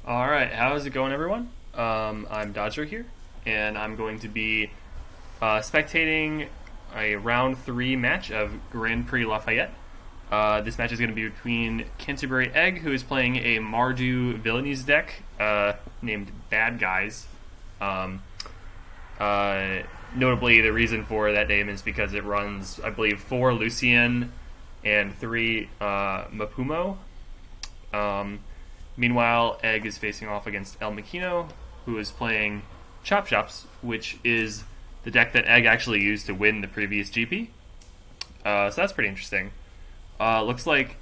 Alright, how's it going, everyone? I'm Dodger here, and I'm going to be spectating a round 3 match of Grand Prix Lafayette. This match is going to be between CanterburyEgg, who is playing a Mardu Villainies deck named Bad Guys. Notably, the reason for that name is because it runs, I believe, 4 Lucian and 3 Mapumo. Meanwhile, Egg is facing off against elmikkino, who is playing Chop Chops, which is the deck that Egg actually used to win the previous GP. So that's pretty interesting. Looks like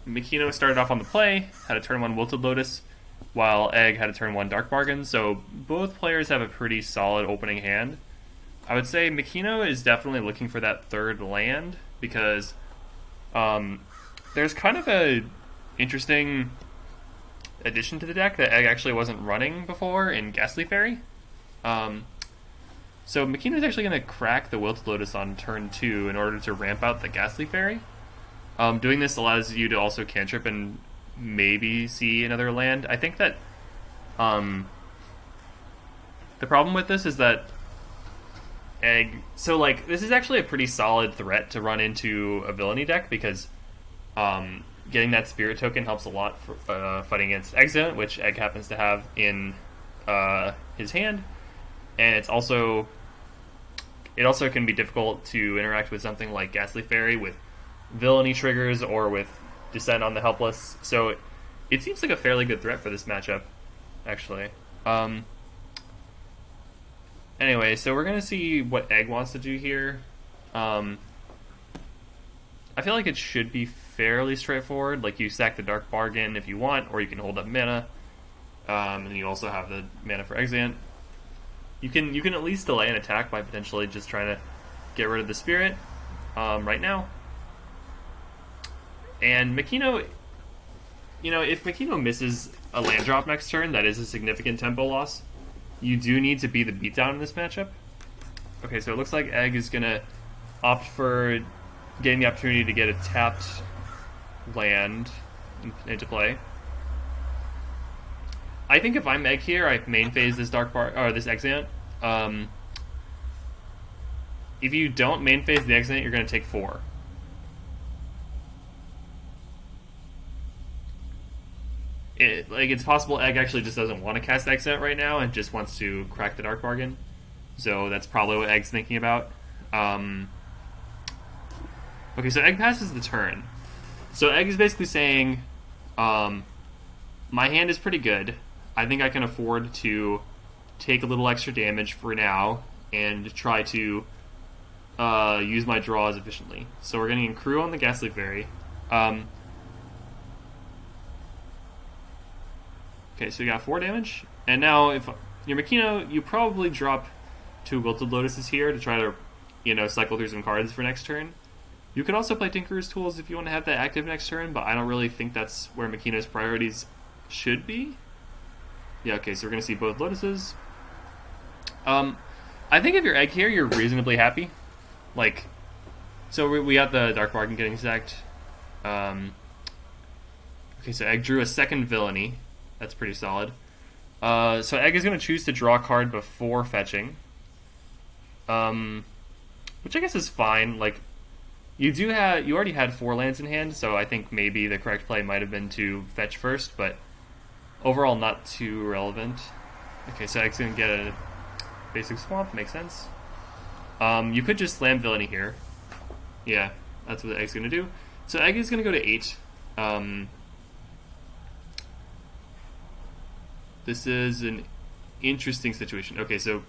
Mikino started off on the play, had a turn 1 Wilted Lotus, while Egg had a turn 1 Dark Bargain, so both players have a pretty solid opening hand. I would say Mikino is definitely looking for that third land, because there's kind of a interesting addition to the deck that Egg actually wasn't running before in Ghastly Fairy. So Mikino is actually going to crack the Wilted Lotus on turn 2 in order to ramp out the Ghastly Fairy. Doing this allows you to also cantrip and maybe see another land. I think that the problem with this is that Egg... So, like, this is actually a pretty solid threat to run into a Villainy deck, because getting that Spirit token helps a lot for fighting against Exit, which Egg happens to have in his hand. And it also can be difficult to interact with something like Ghastly Fairy with Villainy triggers or with Descent on the Helpless. So it seems like a fairly good threat for this matchup, actually. Anyway, so we're going to see what Egg wants to do here. I feel like it should be fairly straightforward. Like, you sack the Dark Bargain if you want, or you can hold up mana. And you also have the mana for Exant. You can at least delay an attack by potentially just trying to get rid of the Spirit right now. And Mikino, if Mikino misses a land drop next turn, that is a significant tempo loss. You do need to be the beatdown in this matchup. Okay, so it looks like Egg is going to opt for getting the opportunity to get a tapped land into play. I think if I'm Egg here, I main phase this this Exant. If you don't main phase the Exant, you're going to take 4. It's possible Egg actually just doesn't want to cast Exant right now and just wants to crack the Dark Bargain. So that's probably what Egg's thinking about. Okay, so Egg passes the turn. So Egg is basically saying, my hand is pretty good. I think I can afford to take a little extra damage for now and try to use my draws efficiently. So we're going to Crew on the Ghastly Fairy. Okay, so you got 4 damage. And now, if you're Mikino, you probably drop 2 Wilted Lotuses here to try to, cycle through some cards for next turn. You could also play Tinkerer's Tools if you want to have that active next turn, but I don't really think that's where Mikino's priorities should be. Yeah, okay, so we're going to see both Lotuses. I think if you're Egg here, you're reasonably happy. So we got the Dark Bargain getting sacked. Okay, so Egg drew a second Villainy. That's pretty solid. So Egg is going to choose to draw a card before fetching. Which I guess is fine. You already had 4 lands in hand, so I think maybe the correct play might have been to fetch first, but overall not too relevant. Okay, so Egg's going to get a basic swamp, makes sense. You could just slam Villainy here. Yeah, that's what Egg's going to do. So Egg is going to go to 8. This is an interesting situation. Okay, so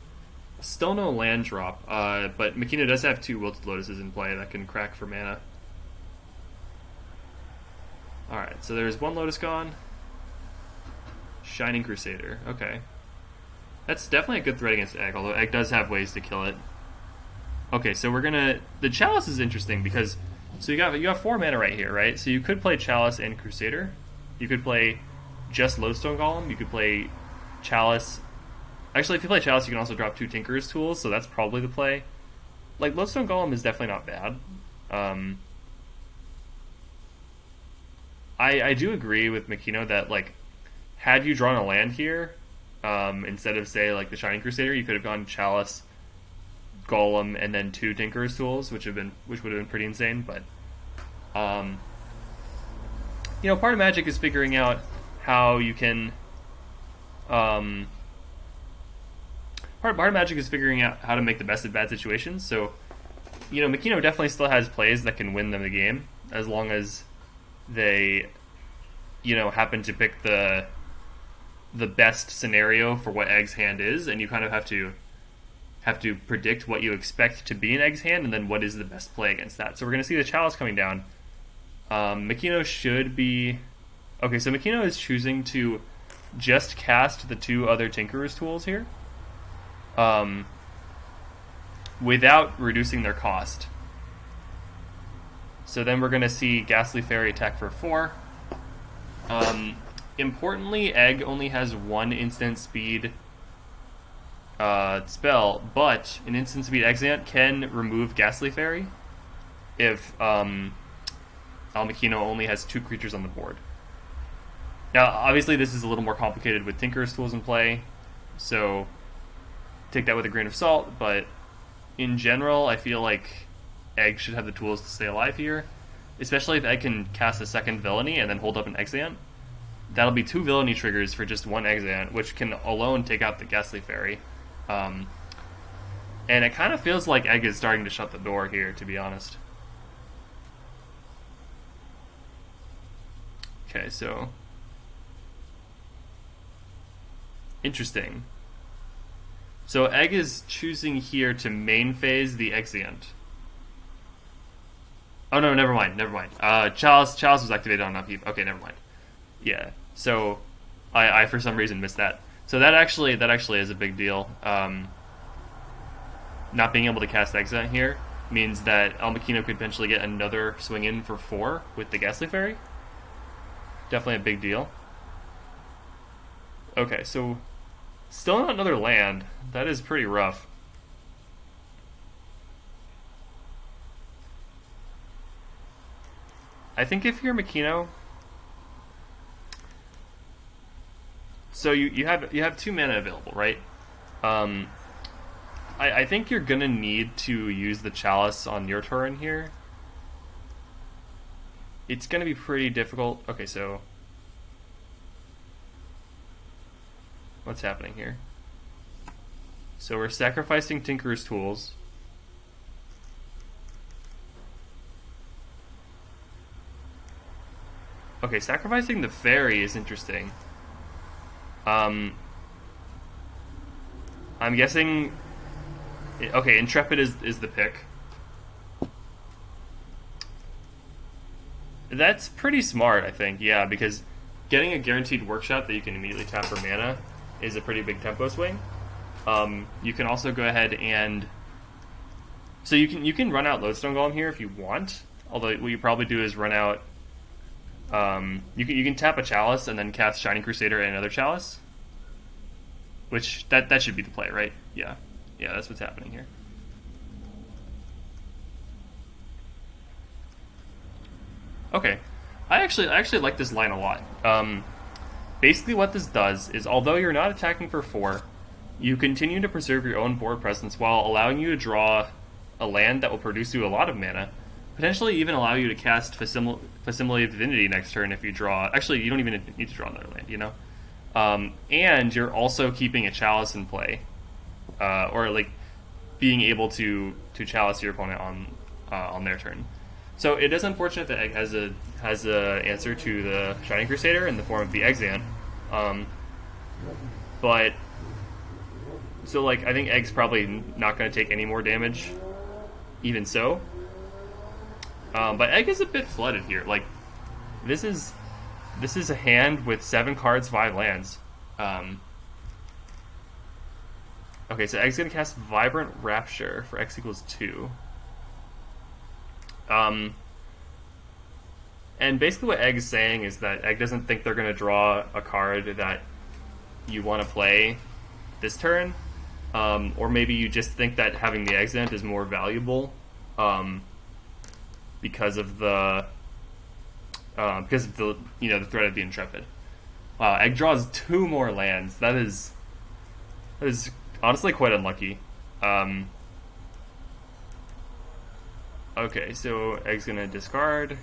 still no land drop, but Mikino does have 2 Wilted Lotuses in play that can crack for mana. Alright, so there's 1 Lotus gone. Shining Crusader, okay. That's definitely a good threat against Egg, although Egg does have ways to kill it. Okay, so we're gonna... The Chalice is interesting because... So you got 4 mana right here, right? So you could play Chalice and Crusader. You could play just Lodestone Golem. You could play Chalice. Actually, if you play Chalice, you can also drop 2 Tinkerer's Tools, so that's probably the play. Lodestone Golem is definitely not bad. I do agree with Mikino that, had you drawn a land here, instead of, say, like the Shining Crusader, you could have gone Chalice, Golem, and then 2 Tinker's Tools, which would have been pretty insane. But you know, part of Magic is figuring out how you can. Part of Magic is figuring out how to make the best of bad situations. So, you know, McKino definitely still has plays that can win them the game, as long as they, you know, happen to pick the best scenario for what Egg's hand is, and you kind of have to predict what you expect to be in Egg's hand, and then what is the best play against that. So we're going to see the Chalice coming down. McKino should be... Okay, so McKino is choosing to just cast the 2 other Tinkerer's Tools here, without reducing their cost. So then we're going to see Ghastly Fairy attack for 4. Importantly, Egg only has 1 instant speed spell, but an instant speed Exant can remove Ghastly Fairy if elmikkino only has 2 creatures on the board. Now, obviously, this is a little more complicated with Tinker's Tools in play, so take that with a grain of salt, but in general, I feel like Egg should have the tools to stay alive here, especially if Egg can cast a second Villainy and then hold up an Exant. That'll be 2 Villainy triggers for just 1 Exant, which can alone take out the Ghastly Fairy. And it kind of feels like Egg is starting to shut the door here, to be honest. Okay, so... Interesting. So Egg is choosing here to main phase the Exant. Oh no, never mind. Chalice was activated on upheave. Okay, never mind. Yeah. So I for some reason missed that. So that actually is a big deal. Not being able to cast Exant here means that elmikkino could potentially get another swing in for 4 with the Ghastly Fairy. Definitely a big deal. Okay, so still not another land. That is pretty rough. I think if you're McKino, so you have 2 mana available, right? I think you're gonna need to use the Chalice on your turn here. It's gonna be pretty difficult. Okay, so what's happening here? So we're sacrificing Tinker's Tools. Okay, sacrificing the Fairy is interesting. I'm guessing... Okay, Intrepid is the pick. That's pretty smart, I think, yeah, because getting a guaranteed Workshop that you can immediately tap for mana is a pretty big tempo swing. You can also go ahead and... So you can run out Lodestone Golem here if you want, although what you probably do is run out... you can tap a Chalice and then cast Shining Crusader and another Chalice. Which, that should be the play, right? Yeah. Yeah, that's what's happening here. Okay. I actually like this line a lot. Basically what this does is, although you're not attacking for 4, you continue to preserve your own board presence while allowing you to draw a land that will produce you a lot of mana. Potentially even allow you to cast Facsimile of Divinity next turn if you draw... Actually, you don't even need to draw another land, you know? And you're also keeping a Chalice in play. Or, like, being able to Chalice your opponent on their turn. So it is unfortunate that Egg has a answer to the Shining Crusader in the form of the Exant. But... So, like, I think Egg's probably not going to take any more damage, even so. But Egg is a bit flooded here. Like, this is a hand with 7 cards, 5 lands. Okay, so Egg's gonna cast Vibrant Rapture for X equals 2. And basically what Egg's saying is that Egg doesn't think they're gonna draw a card that you want to play this turn, or maybe you just think that having the Exant is more valuable. Because of the the threat of the Intrepid. Wow, Egg draws 2 more lands. That is honestly quite unlucky. Okay, so Egg's gonna discard.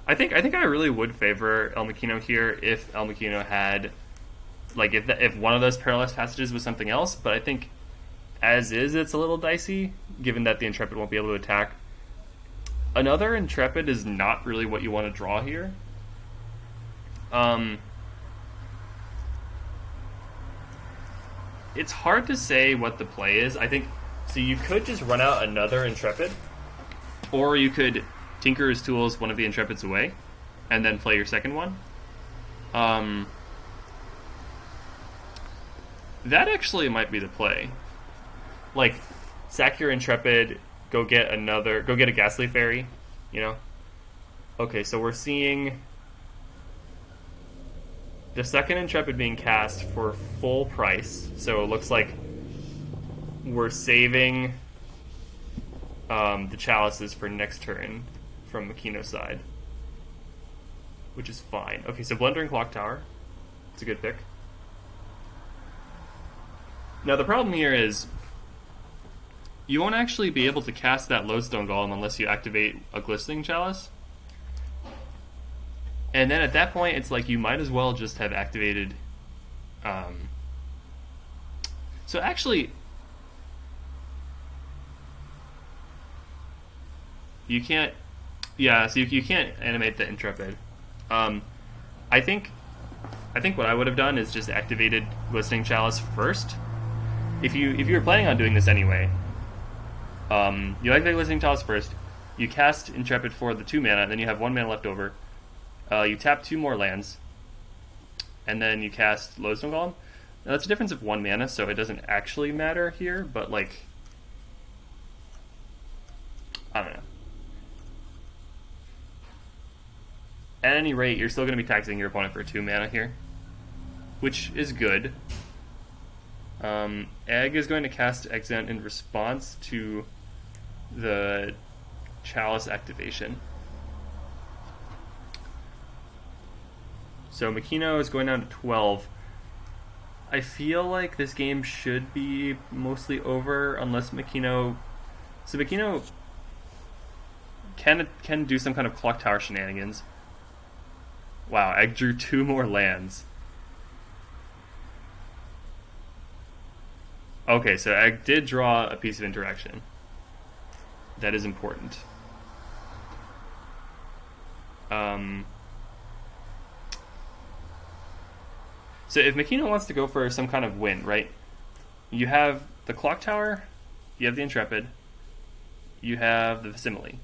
I think I really would favor elmikkino here if elmikkino had, like, if one of those perilous passages was something else. But I think as is, it's a little dicey, given that the Intrepid won't be able to attack. Another Intrepid is not really what you want to draw here. It's hard to say what the play is. I think, so you could just run out another Intrepid, or you could Tinkerer's Tools one of the Intrepids away, and then play your second one. That actually might be the play. Like, sack your Intrepid, go get a Ghastly Fairy, you know? Okay, so we're seeing the second Intrepid being cast for full price, so it looks like we're saving the Chalices for next turn from Mikkino's side, which is fine. Okay, so Blundering Clock Tower, it's a good pick. Now the problem here is you won't actually be able to cast that Lodestone Golem unless you activate a Glistening Chalice. And then at that point, it's like you might as well just have activated. So actually, you can't. Yeah, so you can't animate the Intrepid. I think what I would have done is just activated Glistening Chalice first. If you were planning on doing this anyway, you activate Glistening Chalice first. You cast Intrepid for the 2 mana, and then you have 1 mana left over. You tap 2 more lands, and then you cast Lodestone Golem. Now that's a difference of 1 mana, so it doesn't actually matter here, but, like, I don't know. At any rate, you're still going to be taxing your opponent for 2 mana here, which is good. Egg is going to cast Exant in response to the Chalice activation. So Mikkino is going down to 12. I feel like this game should be mostly over unless Mikkino... So Mikkino can do some kind of Clock Tower shenanigans. Wow, Egg drew 2 more lands. Okay, so Egg did draw a piece of interaction. That is important. So if Mikkino wants to go for some kind of win, right? You have the Clock Tower, you have the Intrepid, you have the Villainy.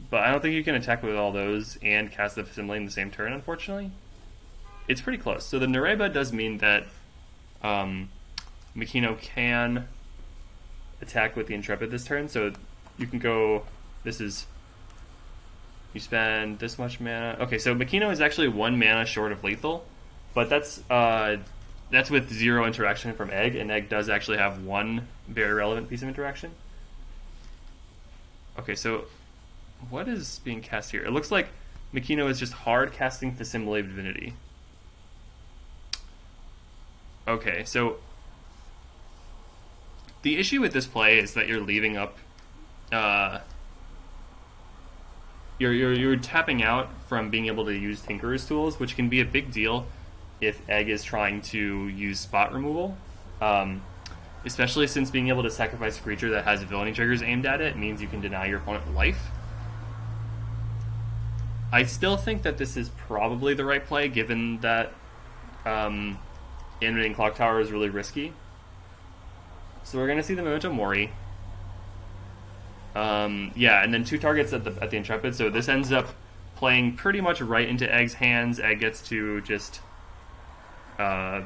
But I don't think you can attack with all those and cast the Villainy in the same turn, unfortunately. It's pretty close. So the Nereba does mean that Mikkino can attack with the Intrepid this turn. So you can go, you spend this much mana. Okay, so Mikkino is actually 1 mana short of lethal. But that's with 0 interaction from Egg, and Egg does actually have 1 very relevant piece of interaction. Okay, so what is being cast here? It looks like Mikkino is just hard casting Facsimile Divinity. Okay, so the issue with this play is that you're leaving up, you're tapping out from being able to use Tinkerer's Tools, which can be a big deal if Egg is trying to use spot removal, especially since being able to sacrifice a creature that has Villainy triggers aimed at it means you can deny your opponent life. I still think that this is probably the right play, given that animating Clock Tower is really risky. So we're going to see the Memento Mori. Yeah, and then 2 targets at the Intrepid, so this ends up playing pretty much right into Egg's hands. Egg gets to just kill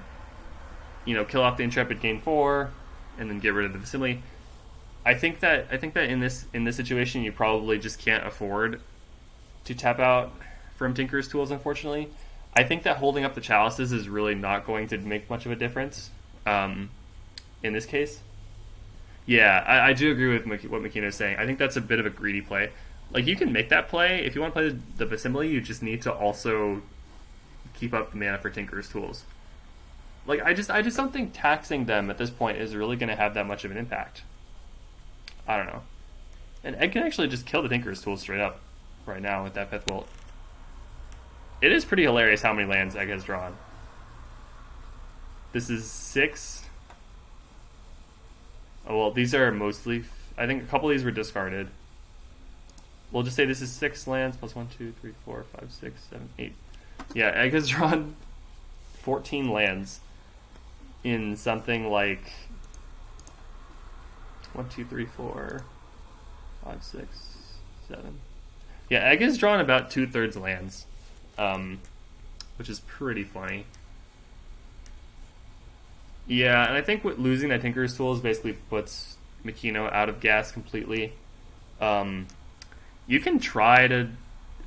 off the Intrepid, gain 4, and then get rid of the Villainy. I think that in this situation you probably just can't afford to tap out from Tinkerer's Tools, unfortunately. I think that holding up the Chalices is really not going to make much of a difference in this case. Yeah, I do agree with what Mikkino is saying. I think that's a bit of a greedy play. Like, you can make that play. If you want to play the Assembly, you just need to also keep up the mana for Tinker's Tools. Like, I just don't think taxing them at this point is really going to have that much of an impact. I don't know. And Egg can actually just kill the Tinker's Tools straight up right now with that Fifth Bolt. It is pretty hilarious how many lands Egg has drawn. This is 6. Oh, well, these are mostly... I think a couple of these were discarded. We'll just say this is 6 lands plus 1, 2, 3, 4, 5, 6, 7, 8. Yeah, Egg has drawn 14 lands in something like 1, 2, 3, 4, 5, 6, 7. Yeah, Egg has drawn about 2/3 lands, which is pretty funny. Yeah, and I think losing that Tinker's Tools basically puts McKino out of gas completely. You can try to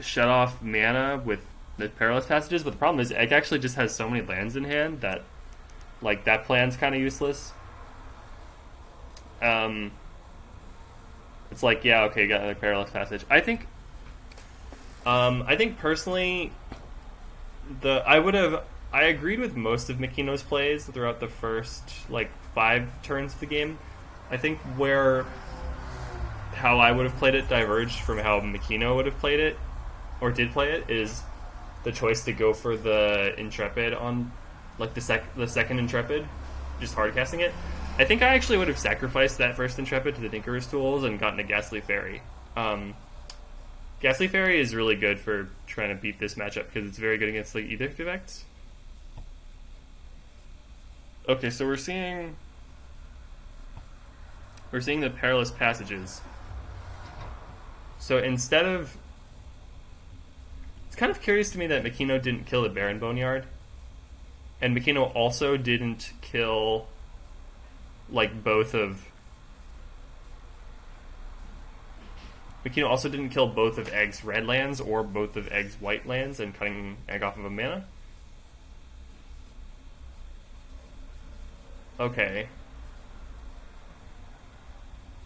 shut off mana with the Perilous Passages, but the problem is Egg actually just has so many lands in hand that, like, that plan's kind of useless. It's like, yeah, okay, you got another Perilous Passage. I think personally, I agreed with most of McKino's plays throughout the first, like, 5 turns of the game. I think how I would have played it diverged from how McKino would have played it, or did play it, is the choice to go for the Intrepid on, like, the second Intrepid, just hardcasting it. I think I actually would have sacrificed that first Intrepid to the Tinker's Tools and gotten a Ghastly Fairy. Ghastly Fairy is really good for trying to beat this matchup because it's very good against, like, Edict effects. Okay, so we're seeing the Perilous Passages. So instead of... It's kind of curious to me that McKino didn't kill the Baron Boneyard. And McKino also didn't kill, like, both of... McKino also didn't kill both of Egg's red lands or both of Egg's white lands and cutting Egg off of a mana. Okay.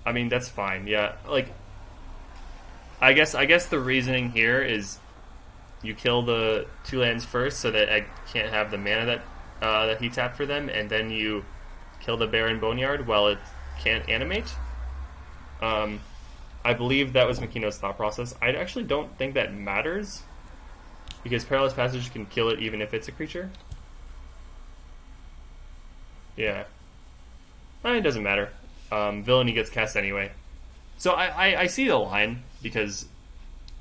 I mean, that's fine. Yeah, like, I guess the reasoning here is you kill the 2 lands first so that Egg can't have the mana that he tapped for them, and then you kill the Baron Boneyard while it can't animate. I believe that was McKino's thought process. I actually don't think that matters, because Perilous Passage can kill it even if it's a creature. Yeah. I mean, it doesn't matter. Villainy gets cast anyway. So I see the line, because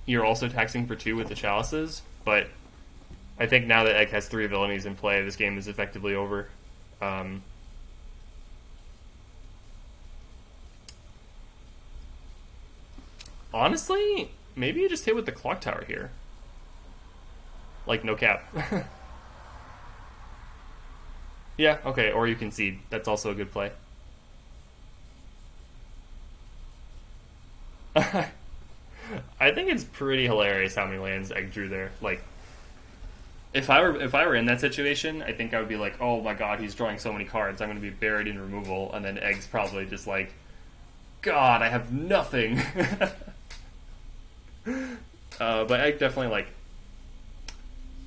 you're also taxing for 2 with the Chalices, but I think now that Egg has 3 Villainies in play, this game is effectively over. Honestly, maybe you just hit with the Clock Tower here. Like, no cap. Yeah, okay, or you concede. That's also a good play. I think it's pretty hilarious how many lands Egg drew there. Like, if I were in that situation, I think I would be like, oh my god, he's drawing so many cards, I'm going to be buried in removal, and then Egg's probably just like, God, I have nothing. But Egg definitely, like,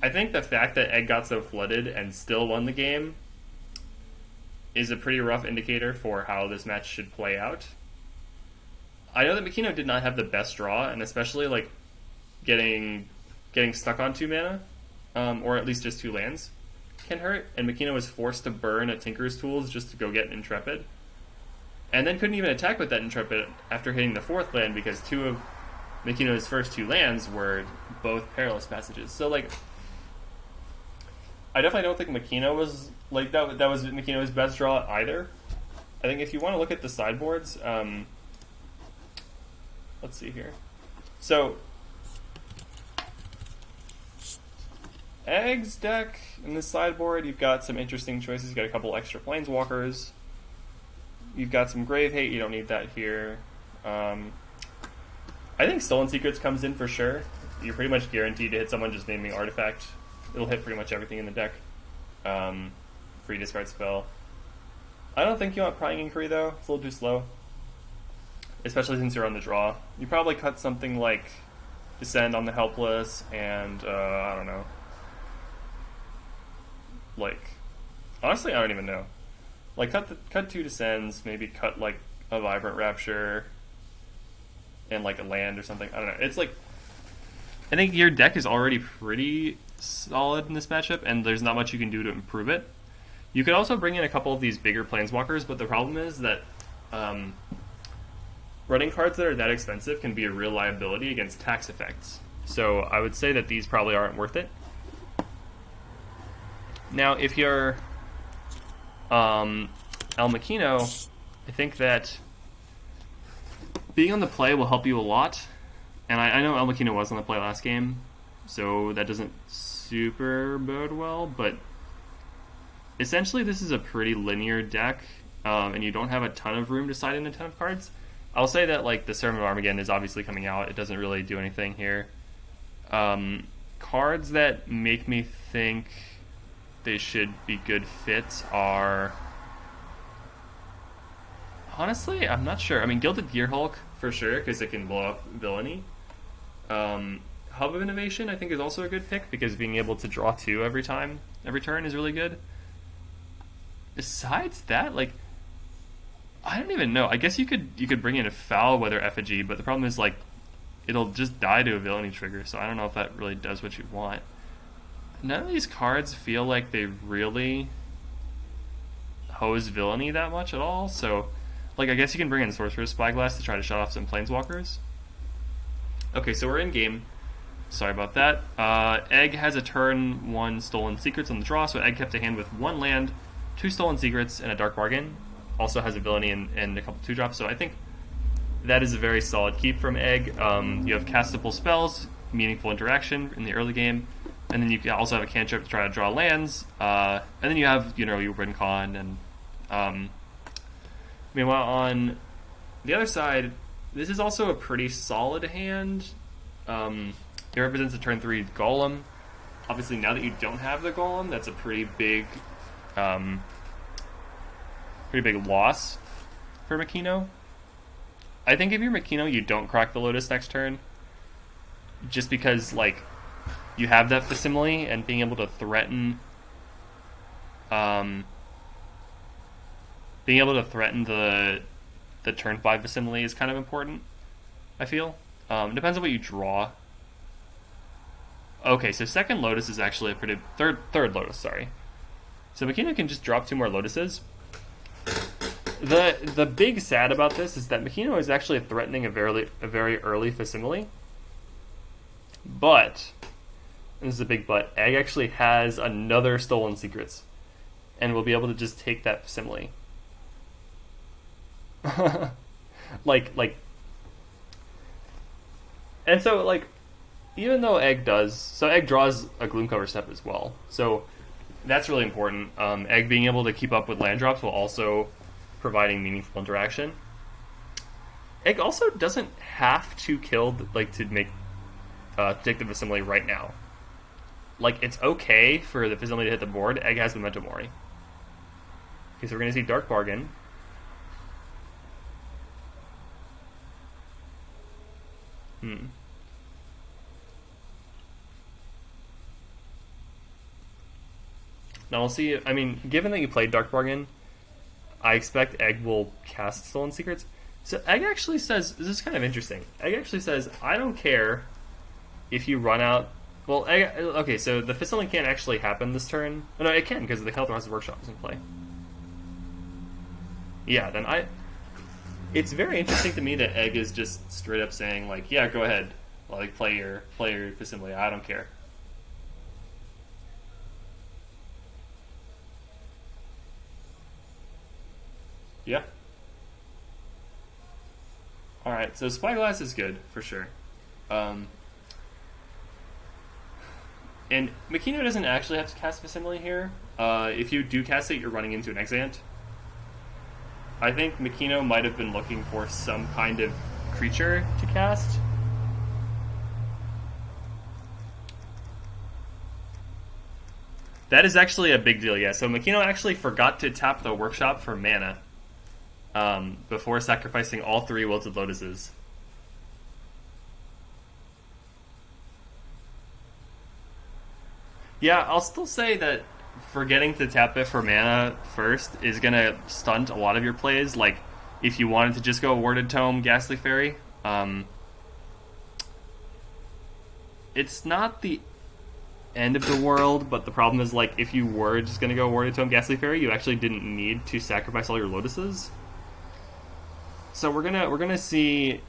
I think the fact that Egg got so flooded and still won the game is a pretty rough indicator for how this match should play out. I know that McKino did not have the best draw, and especially, like, getting stuck on 2 mana, or at least just 2 lands, can hurt, and McKino was forced to burn a Tinker's Tools just to go get an Intrepid, and then couldn't even attack with that Intrepid after hitting the 4th land because 2 of McKino's first 2 lands were both Perilous Passages. So, like, I definitely don't think McKino was, like, that was McKino's best draw either. I think if you want to look at the sideboards, let's see here. So, Egg's deck in this sideboard, you've got some interesting choices. You've got a couple extra Planeswalkers. You've got some Grave Hate. You don't need that here. I think Stolen Secrets comes in for sure. You're pretty much guaranteed to hit someone just naming Artifact. It'll hit pretty much everything in the deck. Free discard spell. I don't think you want Prying Inquiry, though. It's a little too slow. especially since you're on the draw. You probably cut something like Descend on the Helpless, and I don't know. Like, honestly, I don't even know. Like, cut 2 Descends, maybe cut like a Vibrant Rapture, and like a land or something. I don't know. It's like, I think your deck is already pretty solid in this matchup, and there's not much you can do to improve it. You could also bring in a couple of these bigger Planeswalkers, but the problem is that running cards that are that expensive can be a real liability against tax effects. So I would say that these probably aren't worth it. Now, if you're elmikkino, I think that being on the play will help you a lot. And I know elmikkino was on the play last game, so that doesn't super bode well, but essentially this is a pretty linear deck, and you don't have a ton of room to side in a ton of cards. I'll say that like the Sermon of Armageddon is obviously coming out. It doesn't really do anything here. Cards that make me think they should be good fits are... Honestly, I'm not sure. I mean, Gilded Gearhulk for sure, because it can blow up Villainy. Hub of Innovation, I think, is also a good pick, because being able to draw 2 every turn is really good. Besides that, like, I don't even know. I guess you could bring in a Foul Weather Effigy, but the problem is, like, it'll just die to a Villainy trigger, so I don't know if that really does what you want. None of these cards feel like they really hose Villainy that much at all, so, like, I guess you can bring in Sorcerer's Spyglass to try to shut off some Planeswalkers. Okay, so we're in game. Sorry about that. Egg has a turn 1 Stolen Secrets on the draw, so Egg kept a hand with 1 land, 2 Stolen Secrets, and a Dark Bargain. Also has a Villainy and a couple 2-drops, so I think that is a very solid keep from Egg. You have castable spells, meaningful interaction in the early game, and then you can also have a cantrip to try to draw lands, and then you have, you know, your Rincon, and meanwhile on the other side, this is also a pretty solid hand. It represents a turn 3 Golem. Obviously, now that you don't have the Golem, that's a pretty big loss for Mikkino. I think if you're Mikkino, you don't crack the Lotus next turn, just because like you have that Facsimile, and being able to threaten, the turn 5 Facsimile is kind of important, I feel. It depends on what you draw. Okay, so second Lotus is actually a pretty... Third Lotus, sorry. So Mikkino can just drop 2 more Lotuses. The big sad about this is that Mikkino is actually threatening a very early Facsimile. But, and this is a big but, Egg actually has another Stolen Secrets, and will be able to just take that Facsimile. like, and so, like, even though Egg draws a Gloomcover Step as well, so that's really important. Egg being able to keep up with land drops while also providing meaningful interaction. Egg also doesn't have to kill, like, to make take the Facsimile right now. Like, it's okay for the Facsimile to hit the board. Egg has Memento Mori. Okay, so we're going to see Dark Bargain. Now we'll see. I mean, given that you played Dark Bargain, I expect Egg will cast Stolen Secrets. So Egg actually says, this is kind of interesting. Egg actually says, I don't care if you run out. Well, Egg, okay, so the Facsimile can't actually happen this turn. Oh, no, it can, because the Kalthras Workshop is in play. Yeah, then it's very interesting to me that Egg is just straight up saying, like, yeah, go ahead. Like, play your Facsimile. I don't care. Yeah. Alright, so Spyglass is good, for sure. And Mikkino doesn't actually have to cast Facsimile here. If you do cast it, you're running into an Exant. I think Mikkino might have been looking for some kind of creature to cast. That is actually a big deal, yeah. So Mikkino actually forgot to tap the Workshop for mana. before sacrificing all 3 Wilted Lotuses. Yeah, I'll still say that forgetting to tap it for mana first is going to stunt a lot of your plays. Like, if you wanted to just go Warded Tome, Ghastly Fairy, it's not the end of the world, but the problem is, like, if you were just going to go Warded Tome, Ghastly Fairy, you actually didn't need to sacrifice all your Lotuses. So we're gonna see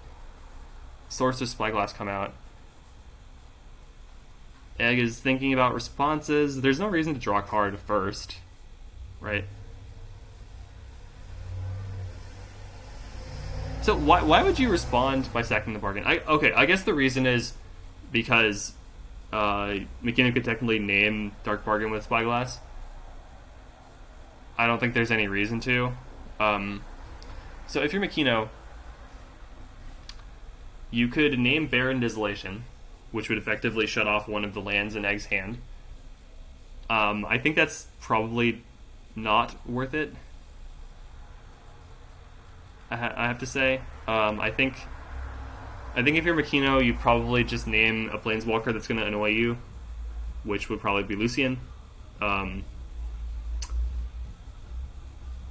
Sorcerer's Spyglass come out. Egg is thinking about responses. There's no reason to draw a card first, right? So why would you respond by sacking the bargain? I guess the reason is because McKinnon could technically name Dark Bargain with Spyglass. I don't think there's any reason to. So if you're McKinnon, you could name Barren Desolation, which would effectively shut off one of the lands in Egg's hand. I think that's probably not worth it. I have to say. I think if you're McKinnon, you probably just name a Planeswalker that's going to annoy you, which would probably be Lucian.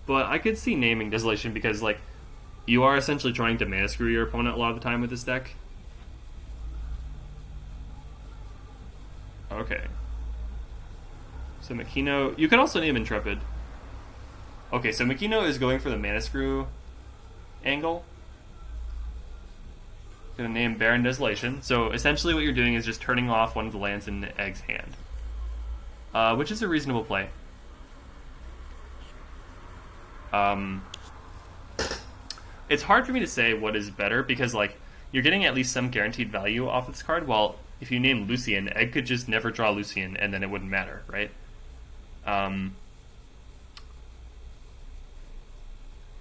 But I could see naming Desolation because, like, you are essentially trying to mana screw your opponent a lot of the time with this deck. Okay. So McKinnon, you could also name Intrepid. Okay, so McKinnon is going for the mana screw angle. Gonna name Barren Desolation. So essentially what you're doing is just turning off one of the lands in Egg's hand. Which is a reasonable play. It's hard for me to say what is better because, like, you're getting at least some guaranteed value off this card, while if you name Lucian, Egg could just never draw Lucian and then it wouldn't matter, right?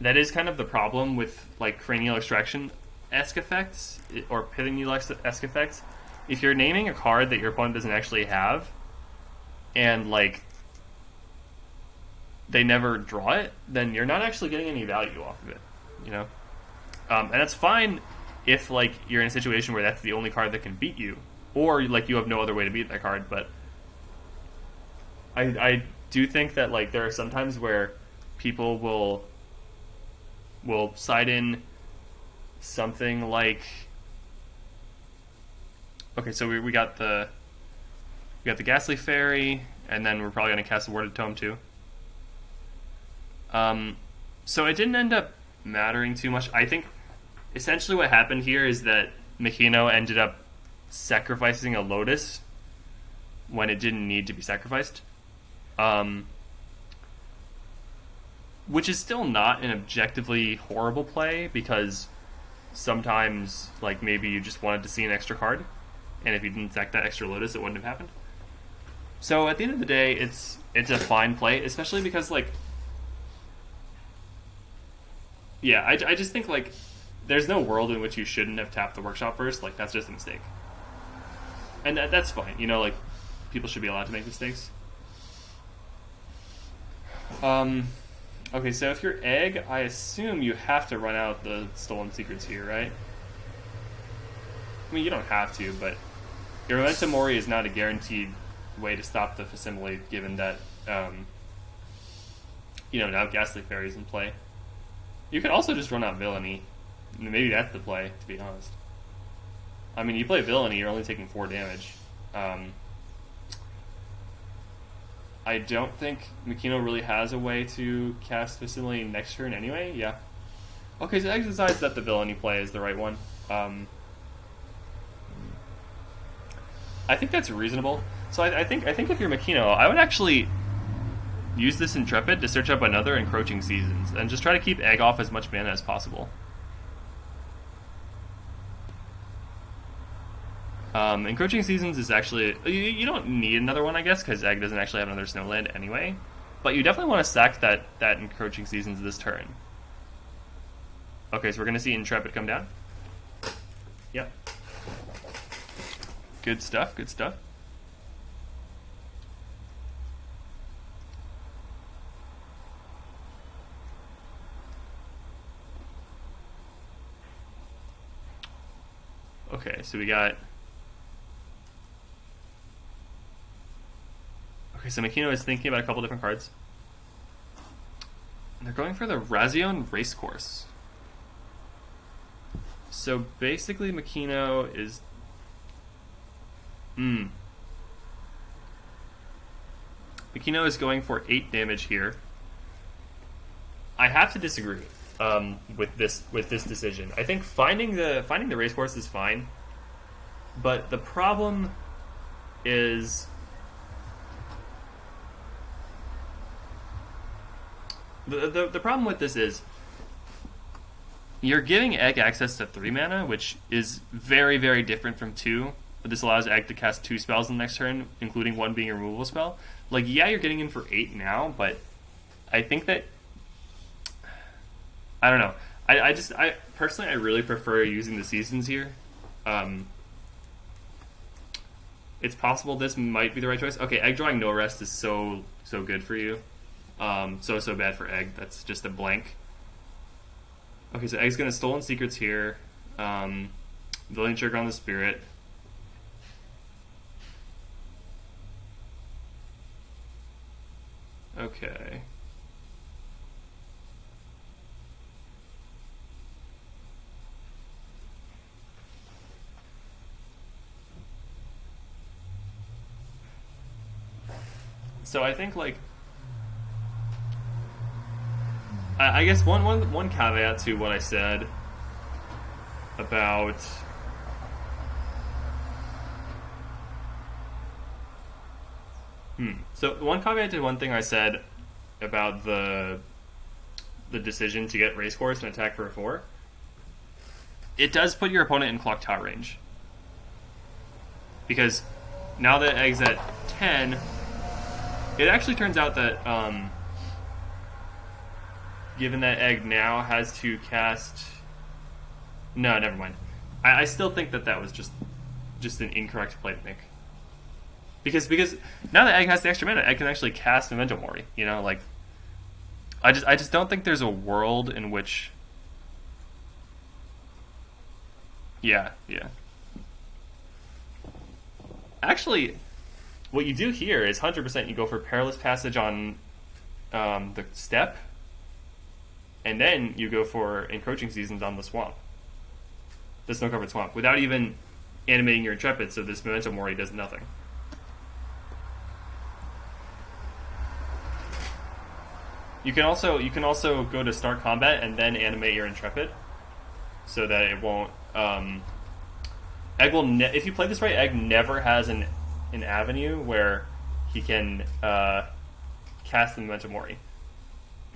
That is kind of the problem with, like, Cranial Extraction-esque effects, or Pithing Needle-esque effects. If you're naming a card that your opponent doesn't actually have, and, like, they never draw it, then you're not actually getting any value off of it, you know? And that's fine if, like, you're in a situation where that's the only card that can beat you, or, like, you have no other way to beat that card, but I do think that, like, there are some times where people will side in something like, okay, so we got the Ghastly Fairy, and then we're probably going to cast the Warded Tome too. So it didn't end up mattering too much. I think essentially what happened here is that McKinnon ended up sacrificing a Lotus when it didn't need to be sacrificed. Which is still not an objectively horrible play, because sometimes, like, maybe you just wanted to see an extra card, and if you didn't sack that extra Lotus, it wouldn't have happened. So at the end of the day, it's a fine play, especially because, like, yeah, I just think, like, there's no world in which you shouldn't have tapped the Workshop first. Like, that's just a mistake. And that's fine. You know, like, people should be allowed to make mistakes. Okay, so if you're Egg, I assume you have to run out the Stolen Secrets here, right? I mean, you don't have to, but your Memento Mori is not a guaranteed way to stop the Facsimile, given that, you know, now Ghastly Fairy's in play. You could also just run out Villainy. Maybe that's the play, to be honest. I mean, you play Villainy, you're only taking 4 damage. I don't think McKinnon really has a way to cast Facsimile next turn anyway, yeah. Okay, so Egg decides that the Villainy play is the right one. I think that's reasonable. So I think if you're McKinnon, I would actually use this Intrepid to search up another Encroaching Seasons, and just try to keep Egg off as much mana as possible. Encroaching Seasons is actually... You don't need another one, I guess, because Egg doesn't actually have another Snowland anyway. But you definitely want to sack that Encroaching Seasons this turn. Okay, so we're going to see Intrepid come down. Yep. Good stuff, good stuff. Okay, so we got... Okay, so McKino is thinking about a couple different cards. They're going for the Razion Racecourse. So basically McKino is... McKino is going for 8 damage here. I have to disagree with this decision. I think finding the racecourse is fine, but the problem is the problem with this is you're giving Egg access to 3 mana, which is very, very different from 2. This allows Egg to cast 2 spells in the next turn, including 1 being a removal spell. Like, yeah, you're getting in for 8 now, but I think that... I don't know. I personally, I really prefer using the seasons here. It's possible this might be the right choice. Okay, Egg drawing no rest is so good for you. So bad for Egg. That's just a blank. Okay, so Egg's gonna Stolen Secrets here. Villainy Trigger on the Spirit. Okay. So I think, like, I guess one caveat to what I said about So one caveat to one thing I said about the decision to get Racecourse and attack for a 4, it does put your opponent in Clock Tower range. Because now that Egg's at 10, it actually turns out that given that Egg now has to cast... No, never mind. I still think that was just an incorrect play to make. Because now that Egg has the extra mana, Egg can actually cast Memento Mori. You know, like, I just don't think there's a world in which... Yeah. Actually, what you do here is 100% you go for Perilous Passage on the step, and then you go for Encroaching Seasons on the swamp. The snow-covered swamp, without even animating your Intrepid, so this Memento Mori does nothing. You can also go to start combat and then animate your Intrepid, so that it won't. Egg will if you play this right, Egg never has an avenue where he can cast the Memento Mori,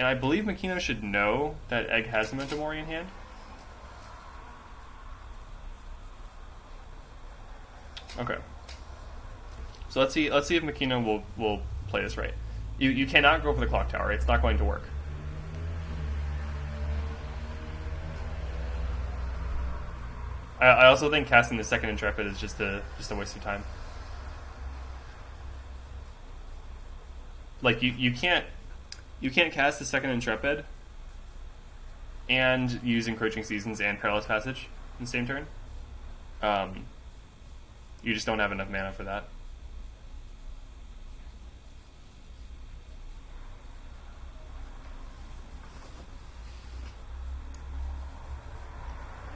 and I believe McKino should know that Egg has the Memento Mori in hand. Okay, so let's see if McKino will play this right. You cannot go for the Clock Tower. It's not going to work. I also think casting the second Intrepid is just a waste of time. Like, you can't cast the second Intrepid and use Encroaching Seasons and Perilous Passage in the same turn. You just don't have enough mana for that.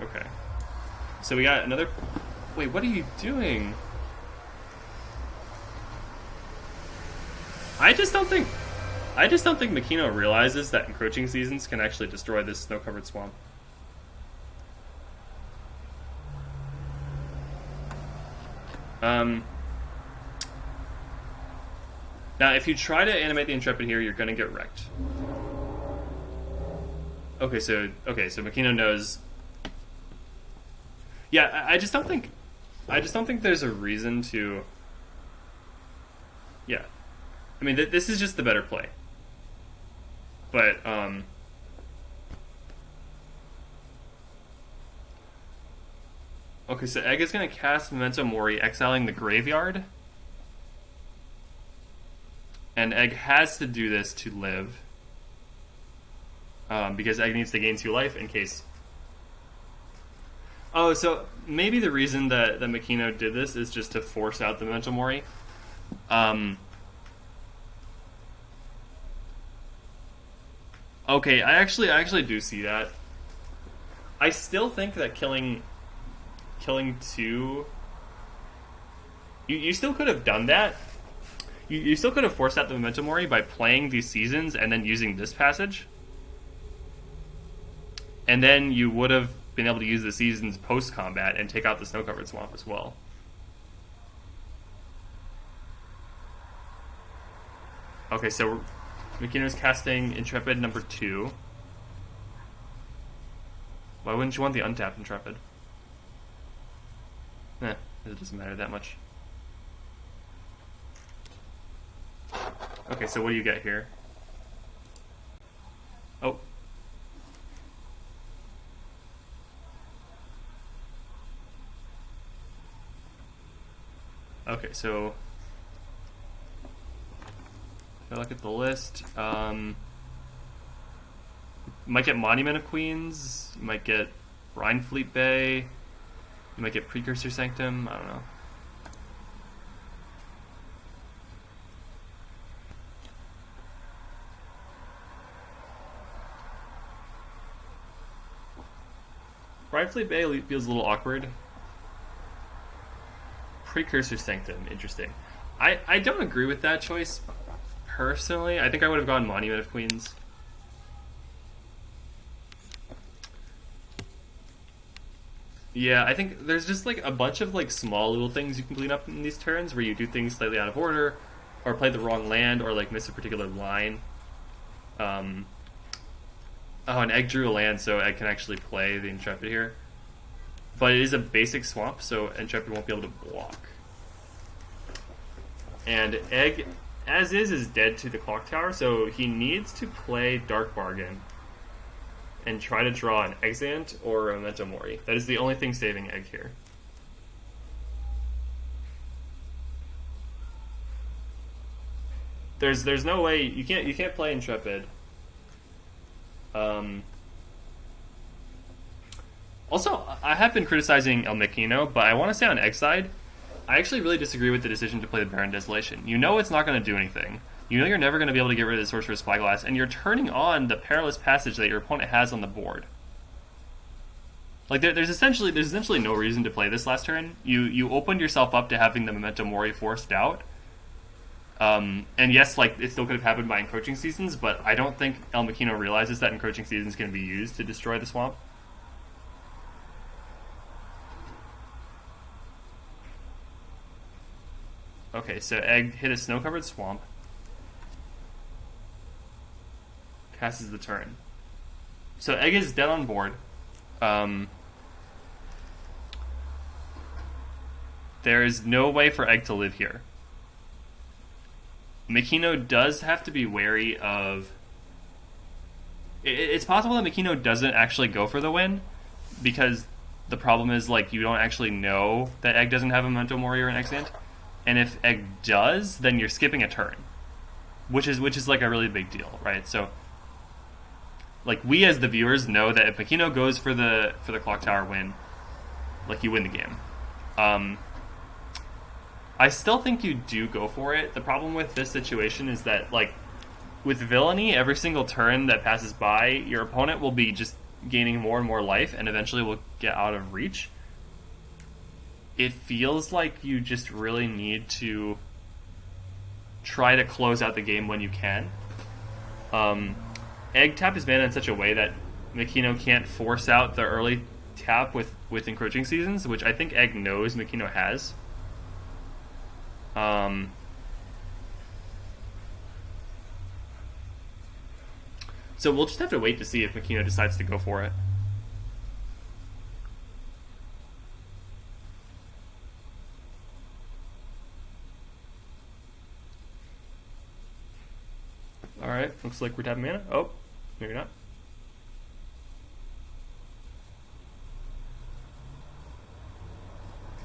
Okay. So we got another... Wait, what are you doing? I just don't think McKino realizes that Encroaching Seasons can actually destroy this snow-covered swamp. Now, if you try to animate the Intrepid here, you're going to get wrecked. Okay, so McKino knows. Yeah, I just don't think there's a reason to. Yeah, I mean this is just the better play. But okay, so Egg is gonna cast Memento Mori, exiling the graveyard, and Egg has to do this to live. Because Egg needs to gain 2 life in case. Oh, so maybe the reason that McKino did this is just to force out the Memento Mori. Okay, I actually do see that. I still think that killing two. You still could have done that. You still could have forced out the Memento Mori by playing these seasons and then using this passage. And then you would have been able to use the seasons post-combat and take out the snow-covered swamp as well. Okay, so McKino's casting Intrepid number 2. Why wouldn't you want the untapped Intrepid? It doesn't matter that much. Okay, so what do you get here? Oh. Okay, so if I look at the list, you might get Monument of Queens, you might get Rhinefleet Bay, you might get Precursor Sanctum, I don't know. Rhinefleet Bay feels a little awkward. Precursor Sanctum, interesting. I don't agree with that choice, personally. I think I would have gone Monument of Queens. Yeah, I think there's just like a bunch of like small little things you can clean up in these turns where you do things slightly out of order, or play the wrong land, or like miss a particular line. Oh, and Egg drew a land, so Egg can actually play the Intrepid here. But it is a basic swamp, so Intrepid won't be able to block. And Egg, as is dead to the Clock Tower, so he needs to play Dark Bargain and try to draw an Exant or a Memento Mori. That is the only thing saving Egg here. There's no way you can't play Intrepid. Also, I have been criticizing elmikkino, but I want to say on Egg side, I actually really disagree with the decision to play the Barren Desolation. You know it's not going to do anything. You know you're never going to be able to get rid of the Sorcerer's Spyglass, and you're turning on the Perilous Passage that your opponent has on the board. Like there's essentially no reason to play this last turn. You opened yourself up to having the Memento Mori forced out. And yes, like it still could have happened by Encroaching Seasons, but I don't think elmikkino realizes that Encroaching Seasons can be used to destroy the swamp. Okay, so Egg hit a snow-covered swamp. Passes the turn. So Egg is dead on board. There is no way for Egg to live here. McKino does have to be wary of... It's possible that McKino doesn't actually go for the win, because the problem is, like, you don't actually know that Egg doesn't have a Memento Mori or an Exant. And if Egg does, then you're skipping a turn, which is like a really big deal, right? So, like, we as the viewers know that if McKino goes for the Clock Tower win, like, you win the game. I still think you do go for it. The problem with this situation is that, like, with Villainy, every single turn that passes by, your opponent will be just gaining more and more life, and eventually will get out of reach. It feels like you just really need to try to close out the game when you can. Egg tap his mana in such a way that McKino can't force out the early tap with Encroaching Seasons, which I think Egg knows McKino has. So we'll just have to wait to see if McKino decides to go for it. Alright, looks like we're tapping mana. Oh, maybe not.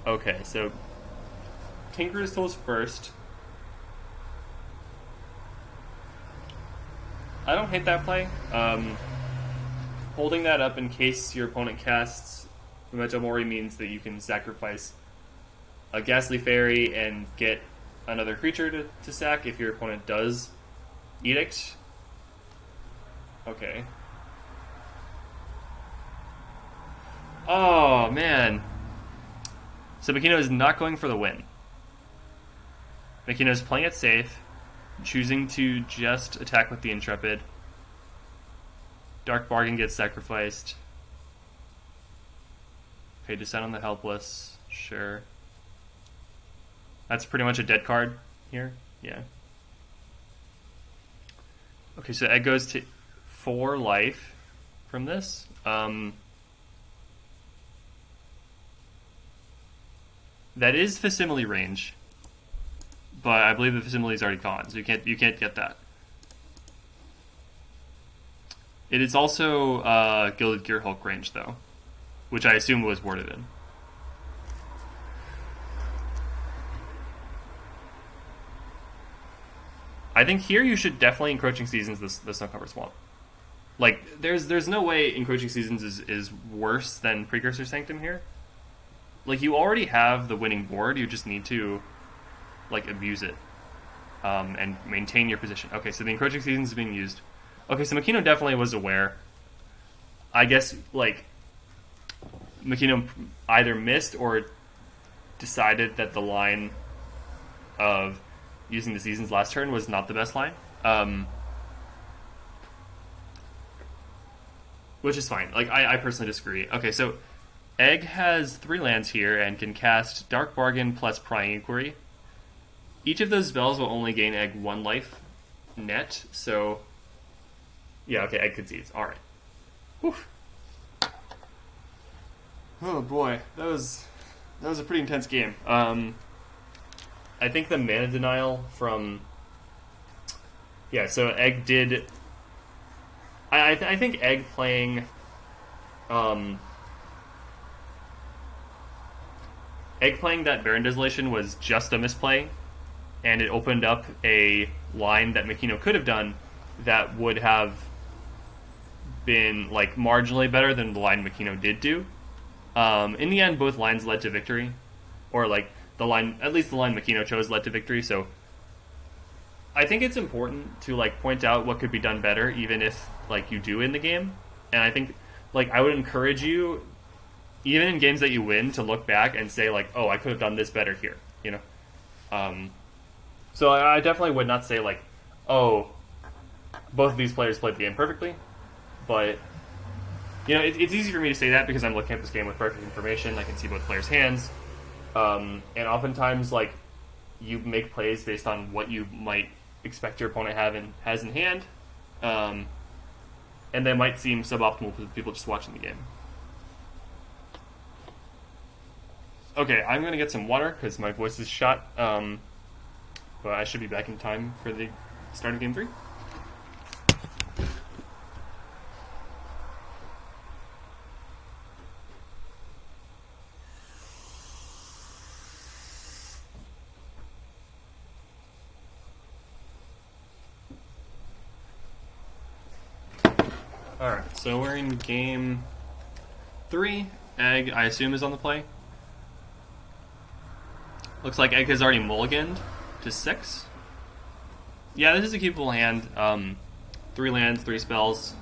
Okay, so Tinker's Tools first. I don't hate that play. Holding that up in case your opponent casts Memento Mori means that you can sacrifice a Ghastly Fairy and get another creature to sack if your opponent does Edict. Okay. Oh, man. So McKenna is not going for the win. McKenna is playing it safe, choosing to just attack with the Intrepid. Dark Bargain gets sacrificed. Okay, Descent on the Helpless. Sure. That's pretty much a dead card here. Yeah. Okay, so Egg goes to 4 life from this. That is Facsimile range, but I believe the Facsimile is already gone, so you can't get that. It is also Gilded Gear Hulk range though, which I assume was warded in. I think here you should definitely Encroaching Seasons the Suncover Swamp. Like, there's no way Encroaching Seasons is worse than Precursor Sanctum here. Like, you already have the winning board, you just need to, like, abuse it. And maintain your position. Okay, so the Encroaching Seasons is being used. Okay, so Makino definitely was aware. I guess, like, Makino either missed or decided that the line of using the Seasons last turn was not the best line. Which is fine. Like, I personally disagree. Okay, so Egg has 3 lands here and can cast Dark Bargain plus Prying Inquiry. Each of those spells will only gain Egg 1 life net, so... Yeah, okay, Egg concedes. Alright. Whew. Oh boy, that was a pretty intense game. I think the mana denial from... Yeah, so Egg did... I think Egg playing... Egg playing that Baron Desolation was just a misplay, and it opened up a line that Makino could have done that would have been, like, marginally better than the line Makino did do. In the end, both lines led to victory, or, like, the line, at least the line Makino chose led to victory, so I think it's important to, like, point out what could be done better, even if, like, you do win the game, and I think, like, I would encourage you, even in games that you win, to look back and say, like, oh, I could have done this better here, you know? So I definitely would not say, like, oh, both of these players played the game perfectly, but, you know, it's easy for me to say that because I'm looking at this game with perfect information. I can see both players' hands, and oftentimes, like, you make plays based on what you might expect your opponent has in hand, and they might seem suboptimal to people just watching the game. Okay, I'm going to get some water because my voice is shot, but I should be back in time for the start of Game 3. Alright, so we're in Game 3. Egg, I assume, is on the play. Looks like Egg has already mulliganed to 6. Yeah, this is a keepable hand. 3 lands, 3 spells.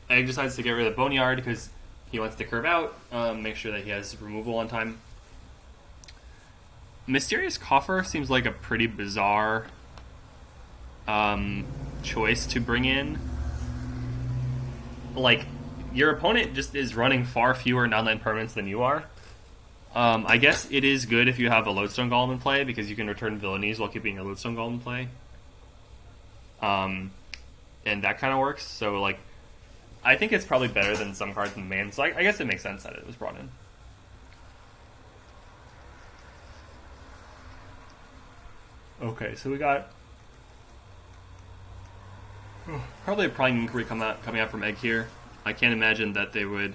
Egg decides to get rid of the Boneyard because he wants to curve out, make sure that he has removal on time. Mysterious Coffer seems like a pretty bizarre choice to bring in. Like, your opponent just is running far fewer non-land permanents than you are. I guess it is good if you have a Lodestone Golem in play, because you can return Villainies while keeping your Lodestone Golem in play. And that kind of works, so, like, I think it's probably better than some cards in the main, so I guess it makes sense that it was brought in. Okay, so we got... probably a Prying Inquiry coming out from Egg here. I can't imagine that they would...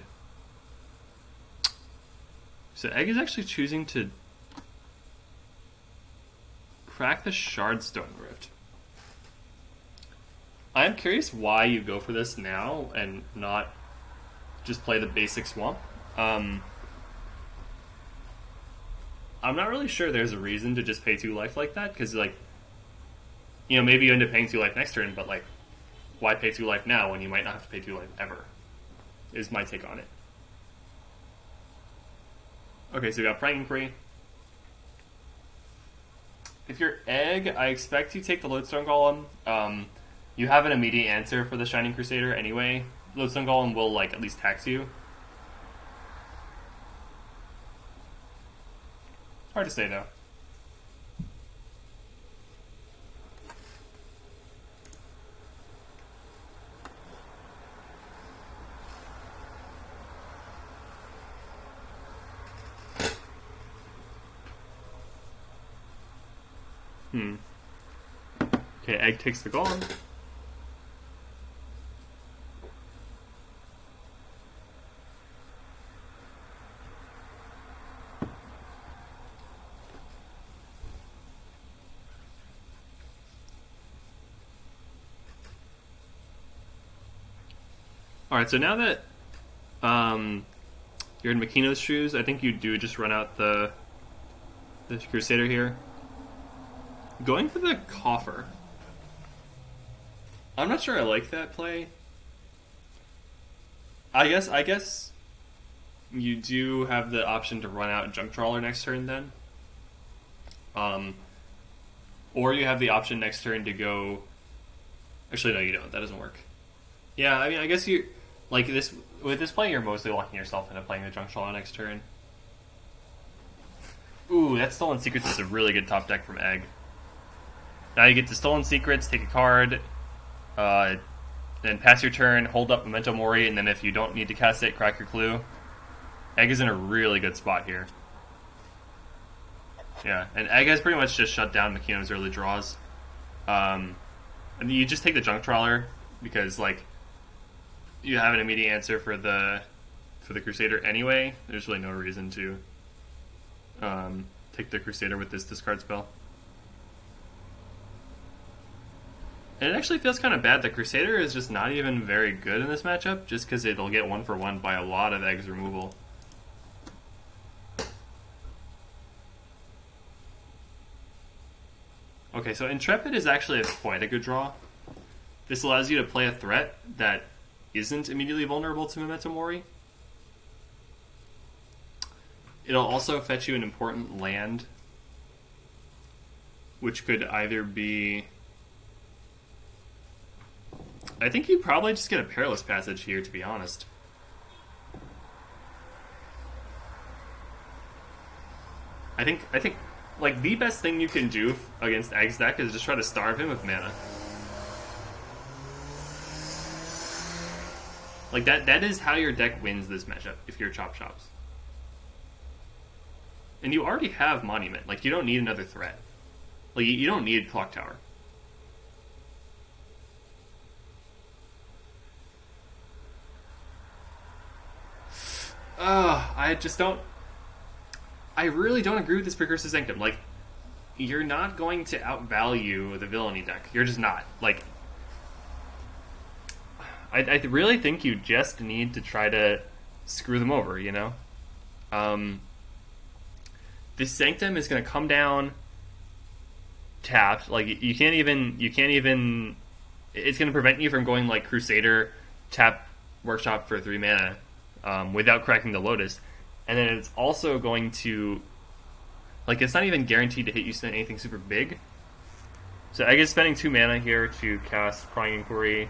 So Egg is actually choosing to crack the Shardstone Rift. I'm curious why you go for this now and not just play the basic swamp. I'm not really sure there's a reason to just pay 2 life like that, because, like, you know, maybe you end up paying 2 life next turn, but, like, why pay 2 life now when you might not have to pay 2 life ever, is my take on it. Okay, so we got Prying Inquiry. If you're Egg, I expect you take the Lodestone Golem. You have an immediate answer for the Shining Crusader anyway. Lodestone Golem will, like, at least tax you. Hard to say, though. Okay, Egg takes the Golem. Alright, so now that you're in McKino's shoes, I think you do just run out the Crusader here. Going for the Coffer. I'm not sure I like that play. I guess you do have the option to run out Junk Trawler next turn then. Or you have the option next turn to go... Actually, no, you don't. That doesn't work. Yeah, I mean, I guess you... Like, with this play, you're mostly locking yourself into playing the Junk Trawler next turn. Ooh, that Stolen Secrets is a really good top deck from Egg. Now you get the Stolen Secrets, take a card, then pass your turn, hold up Memento Mori, and then if you don't need to cast it, crack your clue. Egg is in a really good spot here. Yeah, and Egg has pretty much just shut down McKino's early draws. And you just take the Junk Trawler, because, like, you have an immediate answer for the Crusader anyway. There's really no reason to take the Crusader with this discard spell. And it actually feels kind of bad. The Crusader is just not even very good in this matchup, just because it'll get 1-for-1 by a lot of Egg's removal. Okay, so Intrepid is actually quite a good draw. This allows you to play a threat that isn't immediately vulnerable to Memento Mori. It'll also fetch you an important land, which could either be... I think you probably just get a Perilous Passage here, to be honest. I think, like, the best thing you can do against Egg's deck is just try to starve him with mana. Like, that is how your deck wins this matchup, if you're Chop Chops. And you already have Monument. Like, you don't need another threat. Like, you don't need Clock Tower. I just don't... I really don't agree with this Precursive Sanctum. Like, you're not going to outvalue the Villainy deck. You're just not. Like, I really think you just need to try to screw them over, you know? This Sanctum is going to come down tapped. Like, you can't even... It's going to prevent you from going, like, Crusader, tap Workshop for 3 mana without cracking the Lotus. And then it's also going to... Like, it's not even guaranteed to hit you anything super big. So I guess spending 2 mana here to cast Prying Inquiry,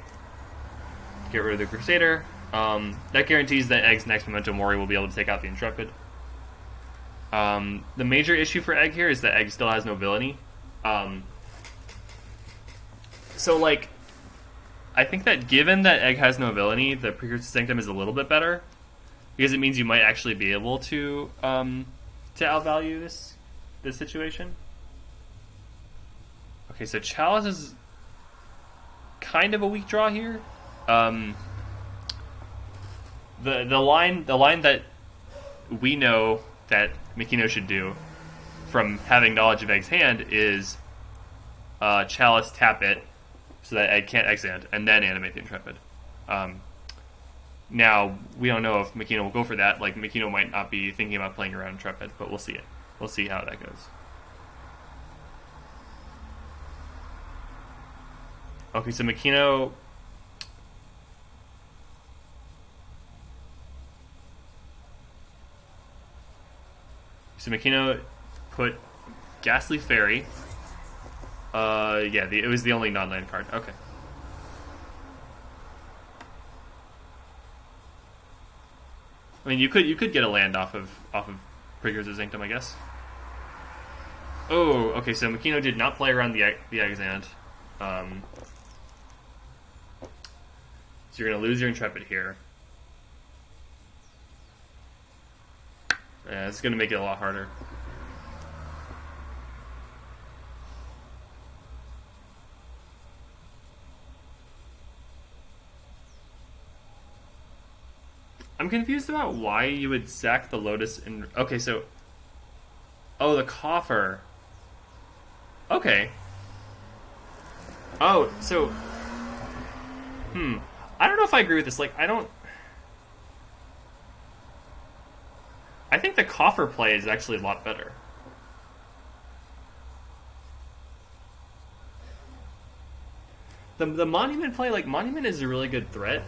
get rid of the Crusader. That guarantees that Egg's next Memento Mori will be able to take out the Intrepid. The major issue for Egg here is that Egg still has no Villainy. So, like, I think that given that Egg has no Villainy, the Precursive Sanctum is a little bit better, because it means you might actually be able to outvalue this situation. Okay, so Chalice is kind of a weak draw here. The line that we know that McKino should do from having knowledge of Egg's hand is Chalice, tap it so that Egg can't exant, and then animate the Intrepid. Now, we don't know if McKenna will go for that. Like, McKenna might not be thinking about playing around Intrepid, but we'll see it. We'll see how that goes. Okay, so McKenna... So McKenna put Ghastly Fairy. Yeah, it was the only non-land card. Okay. I mean, you could get a land off of Precursor Sanctum, I guess. Oh, okay. So McKenna did not play around the Exant. So you're gonna lose your Intrepid here. Yeah, it's gonna make it a lot harder. I'm confused about why you would sack the Lotus in... Okay, so... Oh, the Coffer. Okay. Oh, so... I don't know if I agree with this. Like, I don't... I think the Coffer play is actually a lot better. The Monument play, like, Monument is a really good threat.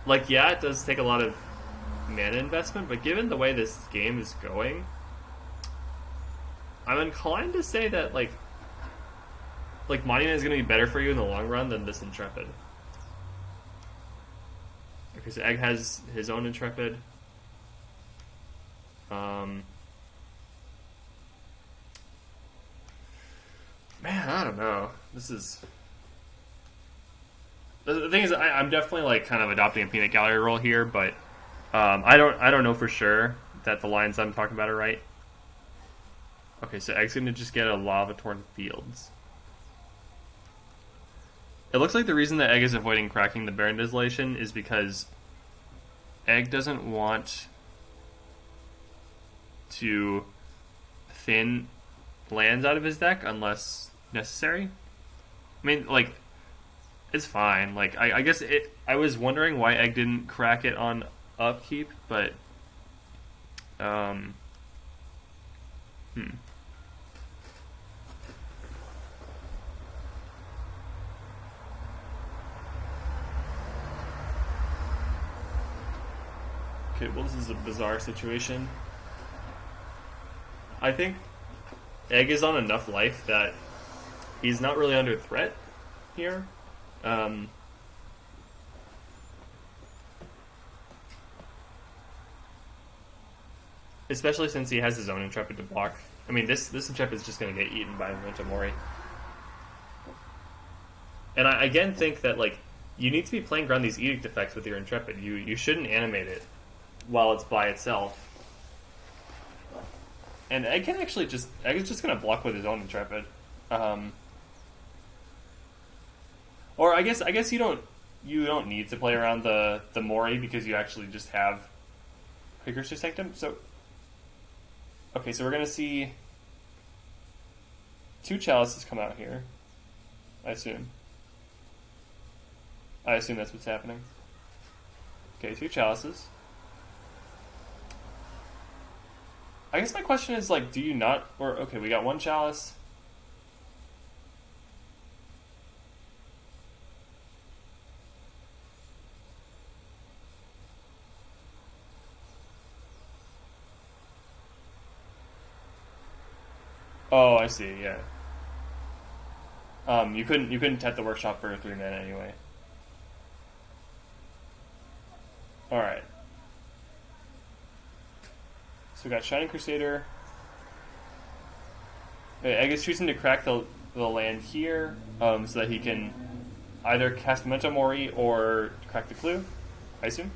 Like, yeah, it does take a lot of mana investment, but given the way this game is going, I'm inclined to say that, like Monument is going to be better for you in the long run than this Intrepid. Okay, so Egg has his own Intrepid. Man, I don't know. This is... The thing is, I'm definitely like kind of adopting a peanut gallery role here, but I don't know for sure that the lines I'm talking about are right. Okay, so Egg's gonna just get a Lava Torn Fields. It looks like the reason that Egg is avoiding cracking the Baron Desolation is because Egg doesn't want to thin lands out of his deck unless necessary. I mean, like... It's fine. Like, I guess I was wondering why Egg didn't crack it on upkeep, but Okay, well, this is a bizarre situation. I think Egg is on enough life that he's not really under threat here. Especially since he has his own Intrepid to block. I mean, this Intrepid is just going to get eaten by Memento Mori. And I again think that, like, you need to be playing around these Edict effects with your Intrepid. You shouldn't animate it while it's by itself. And Egg can actually just... Egg is just going to block with his own Intrepid. Or I guess you don't need to play around the Mori because you actually just have Precursor Sanctum. So okay, so we're gonna see 2 Chalices come out here. I assume that's what's happening. Okay, 2 Chalices. I guess my question is, like, do you not... Or, okay, we got 1 Chalice. Oh, I see. Yeah. You couldn't tap the Workshop for 3 mana anyway. All right. So we got Shining Crusader. Okay, Egg is choosing to crack the land here, so that he can either cast Memento Mori or crack the Clue, I assume.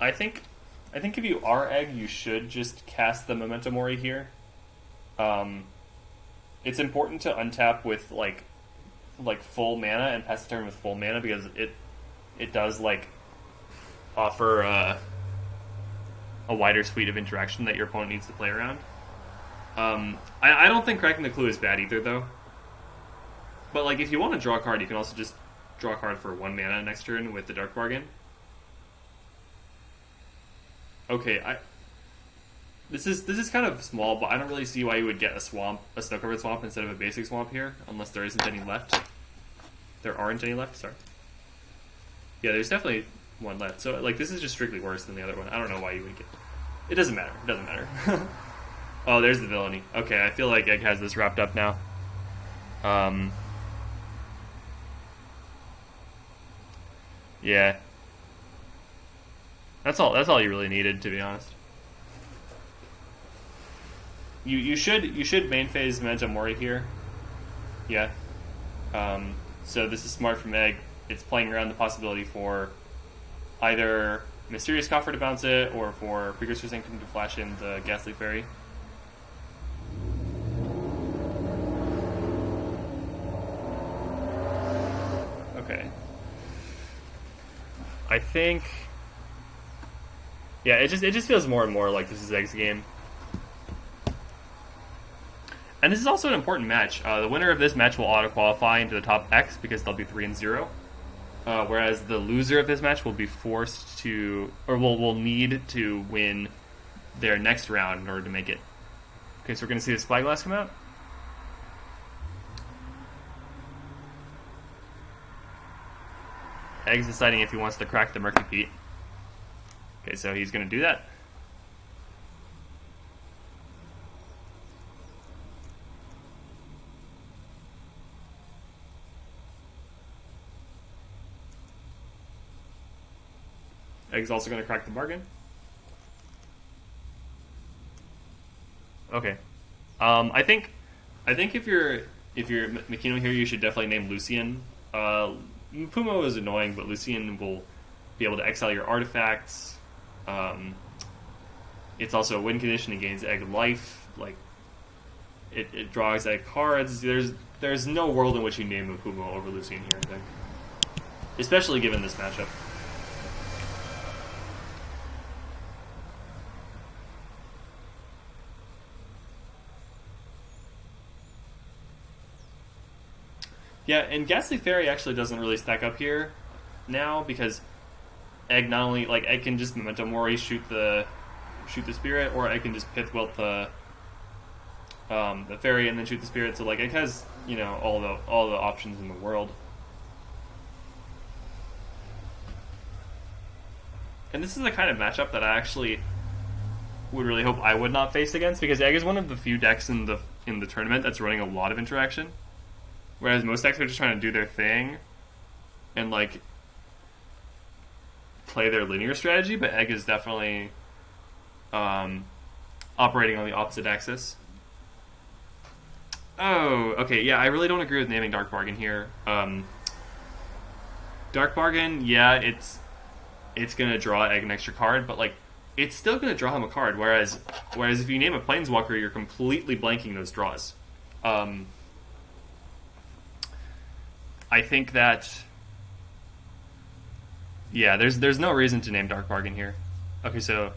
I think if you are Egg, you should just cast the Memento Mori here. It's important to untap with like full mana and pass the turn with full mana because it does like offer a wider suite of interaction that your opponent needs to play around. I don't think cracking the clue is bad either, though. But like, if you want to draw a card, you can also just draw a card for 1 mana next turn with the Dark Bargain. Okay, this is kind of small, but I don't really see why you would get a snow-covered swamp instead of a basic swamp here, unless there isn't any left. There aren't any left. Sorry. Yeah, there's definitely one left. So like, this is just strictly worse than the other one. I don't know why you would get. It doesn't matter. It doesn't matter. Oh, there's the Villainy. Okay, I feel like Egg has this wrapped up now. Yeah. That's all you really needed, to be honest. You should main phase Memento Mori here. Yeah. So this is smart from Egg. It's playing around the possibility for either Mysterious Coffer to bounce it, or for Precursor Sanctum to flash in the Ghastly Fairy. Okay. I think, yeah, it just feels more and more like this is Egg's game. And this is also an important match. The winner of this match will auto-qualify into the top X because they'll be 3-0. Whereas the loser of this match will be forced to, or will need to win their next round in order to make it. Okay, so we're going to see the Spyglass come out. Egg's deciding if he wants to crack the Murky Pete. Okay, so he's going to do that. Egg's also going to crack the bargain. Okay. I think if you're McKino here, you should definitely name Lucian. Pumo is annoying, but Lucian will be able to exile your artifacts. It's also a win condition. It gains Egg life. Like, it draws Egg cards. There's no world in which you name a Pumo over Lucian here, I think. Especially given this matchup. Yeah, and Ghastly Fairy actually doesn't really stack up here now, because Egg not only, like, Egg can just Memento Mori shoot the spirit, or Egg can just Pith Wilt the fairy and then shoot the spirit. So like, Egg has, you know, all the options in the world. And this is the kind of matchup that I actually would really hope I would not face against, because Egg is one of the few decks in the tournament that's running a lot of interaction. Whereas most decks are just trying to do their thing and, like, play their linear strategy, but Egg is definitely operating on the opposite axis. Oh, okay, yeah, I really don't agree with naming Dark Bargain here. Dark Bargain, yeah, it's going to draw Egg an extra card, but, like, it's still going to draw him a card, whereas if you name a Planeswalker, you're completely blanking those draws. I think that, yeah, there's no reason to name Dark Bargain here. Okay, so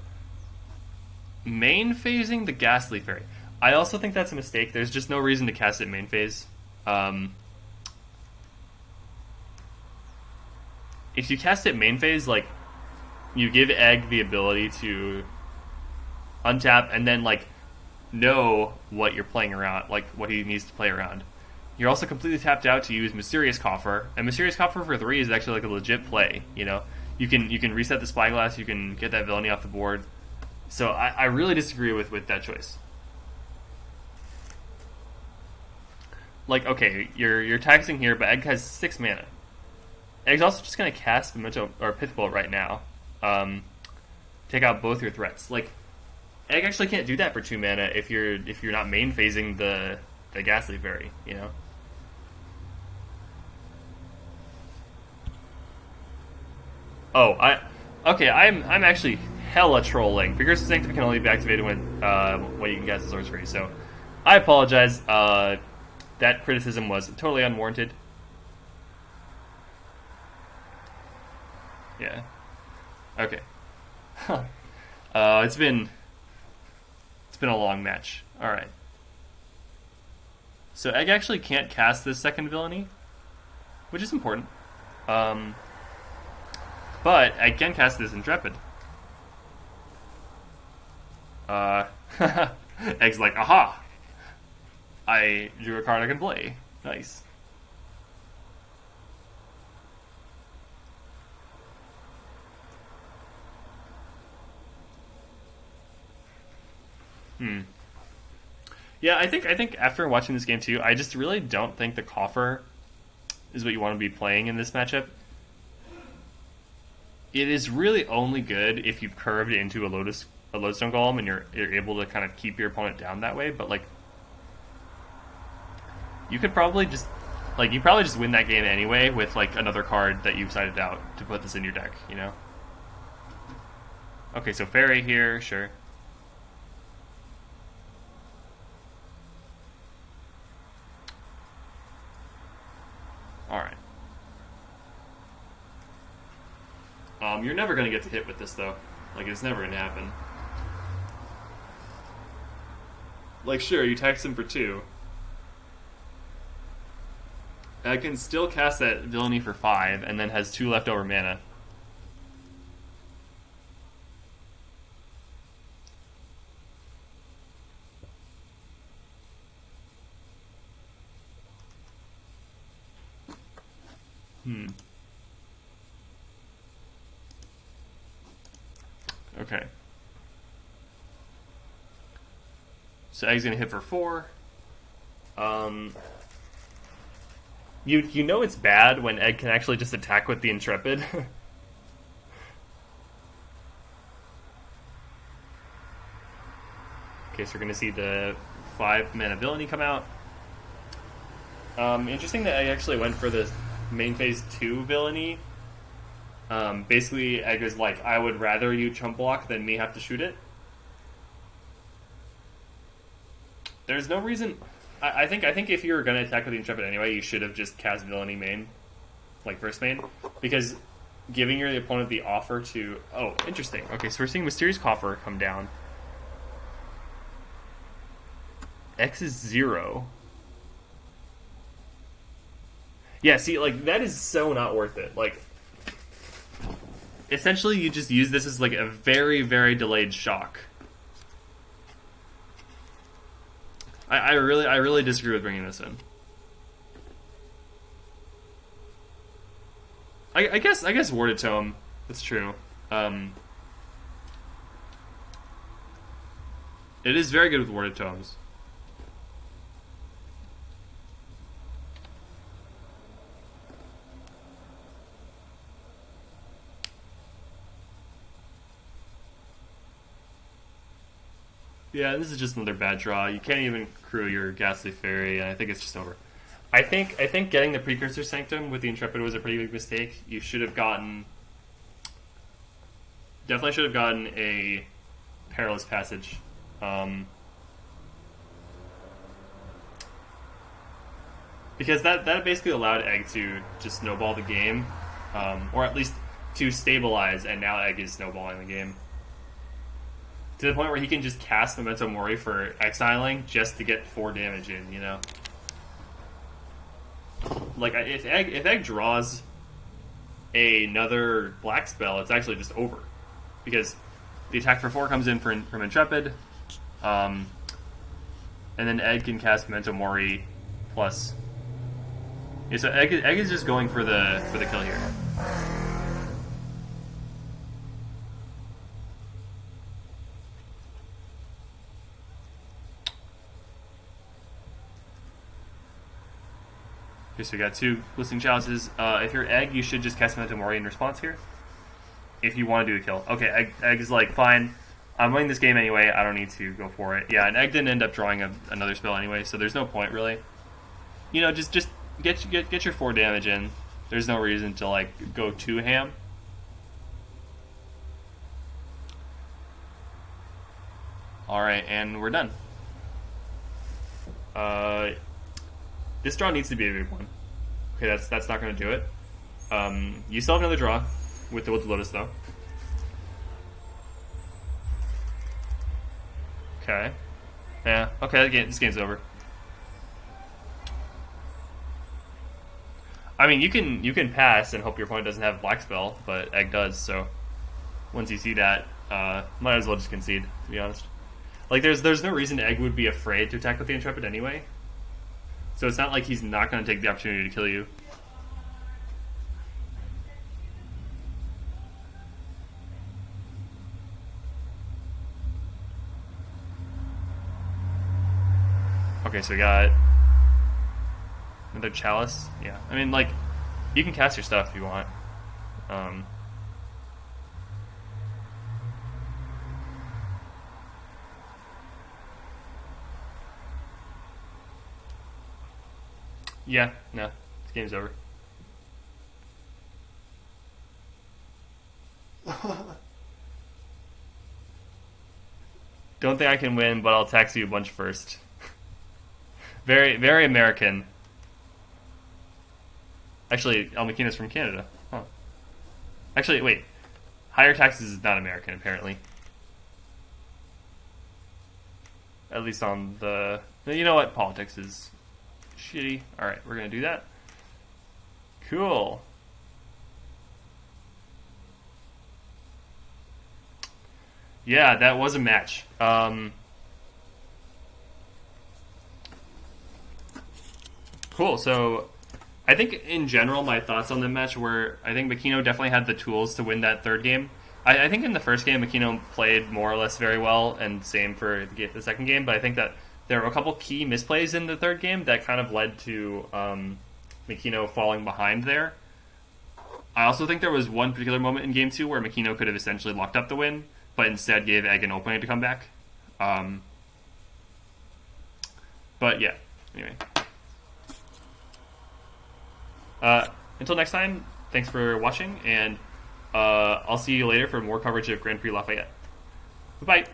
main phasing the Ghastly Fairy. I also think that's a mistake. There's just no reason to cast it main phase. If you cast it main phase, like, you give Egg the ability to untap and then, like, know what you're playing around, like, what he needs to play around. You're also completely tapped out to use Mysterious Coffer, and Mysterious Coffer for 3 is actually like a legit play. You know, you can reset the Spyglass, you can get that Villainy off the board. So I really disagree with that choice. Like, okay, you're taxing here, but Egg has 6 mana. Egg's also just gonna cast Memento or Pith Bolt right now. Take out both your threats. Like, Egg actually can't do that for 2 mana if you're not main phasing the Ghastly Fairy, you know. Oh, I'm actually hella trolling. Precursor Sanctum can only be activated when you can cast the sorcery. So, I apologize. That criticism was totally unwarranted. Yeah. Okay. It's been a long match. All right. So Egg actually can't cast this second Villainy, which is important. But Egg can cast this Intrepid. Egg's like, aha! I drew a card I can play. Nice. Yeah, I think after watching this game too, I just really don't think the coffer is what you want to be playing in this matchup. It is really only good if you've curved into a lodestone golem and you're able to kind of keep your opponent down that way. But like, you could probably just win that game anyway with like another card that you've sided out to put this in your deck. You know. Okay, so fairy here, sure. Alright. You're never going to get to hit with this, though. Like, it's never going to happen. Like, sure, you tax him for 2. I can still cast that Villainy for 5, and then has 2 leftover mana. Okay. So Egg's gonna hit for 4. You know it's bad when Egg can actually just attack with the Intrepid. Okay, so we're gonna see the 5 mana Villainy come out. Interesting that Egg actually went for the main phase 2 Villainy. Basically, Egg is like, I would rather you chump block than me have to shoot it. There's no reason. I think if you were gonna attack with the Intrepid anyway, you should have just cast Villainy main, like first main, because giving your opponent the offer to. Oh, interesting. Okay, so we're seeing Mysterious Coffer come down. X is 0. Yeah, see, like, that is so not worth it. Like, essentially, you just use this as, like, a very, very delayed shock. I really disagree with bringing this in. I guess Warded Tome. That's true. It is very good with Warded Tomes. Yeah, this is just another bad draw. You can't even crew your Ghastly Fairy, and I think it's just over. I think getting the Precursor Sanctum with the Intrepid was a pretty big mistake. You should have gotten... Definitely should have gotten a Perilous Passage. Because that basically allowed Egg to just snowball the game. Or at least to stabilize, and now Egg is snowballing the game. To the point where he can just cast Memento Mori for exiling just to get 4 damage in, you know? Like, if Egg draws another black spell, it's actually just over. Because the attack for 4 comes in from Intrepid, and then Egg can cast Memento Mori plus... Yeah, so Egg is just going for the kill here. Okay, so we got 2 Glistening Chalices. If you're Egg, you should just cast Memento Mori in response here. If you want to do a kill. Okay, Egg is like, fine, I'm winning this game anyway, I don't need to go for it. Yeah, and Egg didn't end up drawing another spell anyway, so there's no point, really. You know, just get your 4 damage in. There's no reason to, like, go too ham. Alright, and we're done. This draw needs to be a big one. Okay, that's not going to do it. You still have another draw with the Lotus, though. Okay. Yeah. Okay. This game's over. I mean, you can pass and hope your opponent doesn't have black spell, but Egg does. So once you see that, might as well just concede. To be honest, like there's no reason Egg would be afraid to attack with the Intrepid anyway. So it's not like he's not going to take the opportunity to kill you. Okay, so we got another Chalice. Yeah, I mean, like, you can cast your stuff if you want. Yeah, no, this game's over. Don't think I can win, but I'll tax you a bunch first. Very, very American. Actually, elmikkino's from Canada. Huh. Actually, wait. Higher taxes is not American, apparently. At least on the... You know what? Politics is shitty. Alright, we're gonna do that. Cool. Yeah, that was a match. Cool, so I think in general my thoughts on the match were I think McKinno definitely had the tools to win that third game. I think in the first game McKinno played more or less very well, and same for the second game, but I think that there were a couple key misplays in the third game that kind of led to McKinno falling behind there. I also think there was one particular moment in game 2 where McKinno could have essentially locked up the win, but instead gave Egg an opening to come back. But yeah, anyway. Until next time, thanks for watching, and I'll see you later for more coverage of Grand Prix Lafayette. Bye-bye.